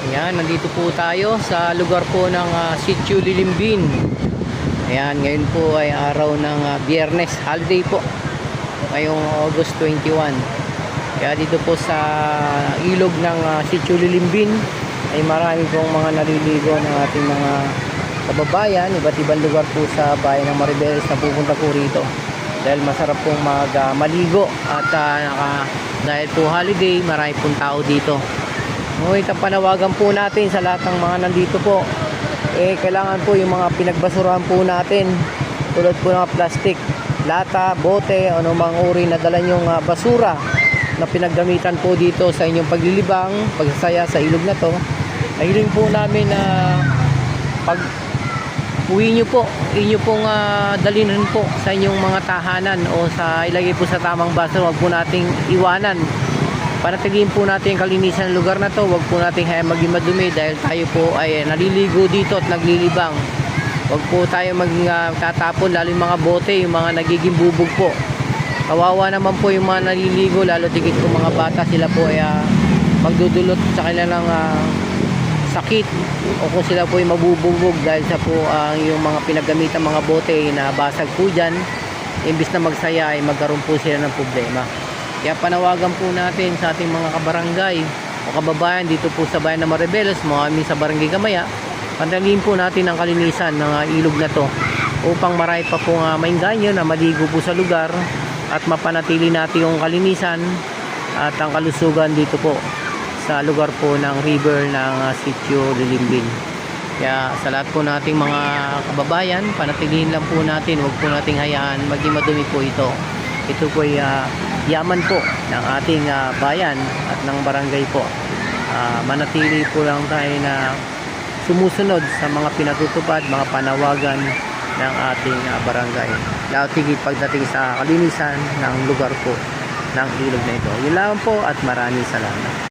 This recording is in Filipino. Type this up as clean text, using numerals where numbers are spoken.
Ayan, nandito po tayo sa lugar po ng Sitio Lilimbin. Ayan, ngayon po ay araw ng Biyernes, holiday po. Ngayong August 21. Kaya dito po sa ilog ng Sitio Lilimbin ay marami pong mga naliligo ng ating mga kababayan. Iba't ibang lugar po sa bayan ng Maribeles na pupunta po rito. Dahil masarap pong maligo at dahil po holiday, marami pong tao dito. Ngunit ang panawagan po natin sa lahat ng mga nandito po, kailangan po yung mga pinagbasurahan po natin, tulad po ng plastic, lata, bote, anumang uri na dala nyong basura na pinaggamitan po dito sa inyong paglilibang, pagsasaya sa ilog na to. Hiling po namin na pag uwi nyo po, inyo pong dalhin po sa inyong mga tahanan o sa ilagay po sa tamang baso. Huwag po nating iwanan. Panatilihin po natin yung kalinisan ng lugar na to. Huwag po natin hayaan maging madumi dahil tayo po ay naliligo dito at naglilibang. Huwag po tayo maging tatapon, lalo yung mga bote, yung mga nagiging bubog po. Kawawa naman po yung mga naliligo, lalo tigit po mga bata. Sila po ay magdudulot sa kanilang sakit o kung sila po ay mabububog dahil sa po yung mga pinagamitan mga bote na basag po dyan. Imbis na magsaya ay magkaroon po sila ng problema. Kaya panawagan po natin sa ating mga kabarangay o kababayan dito po sa bayan ng Maribeles, mga sa barangay Gamaya, pantalihin po natin ang kalinisan ng ilog na to upang marami pa pong maingganyo na maligo po sa lugar at mapanatili natin yung kalinisan at ang kalusugan dito po sa lugar po ng river ng Sitio Lilimbin. Kaya sa lahat po nating mga kababayan, panatilihin lang po natin, huwag po nating hayaan maging madumi po ito. Ito po ay yaman po ng ating bayan at ng barangay po. Manatili po lang tayo na sumusunod sa mga pinatutupad, mga panawagan ng ating barangay. Lalo tigit pagdating sa kalinisan ng lugar po ng ilog na ito. Yun lang po at maraming salamat.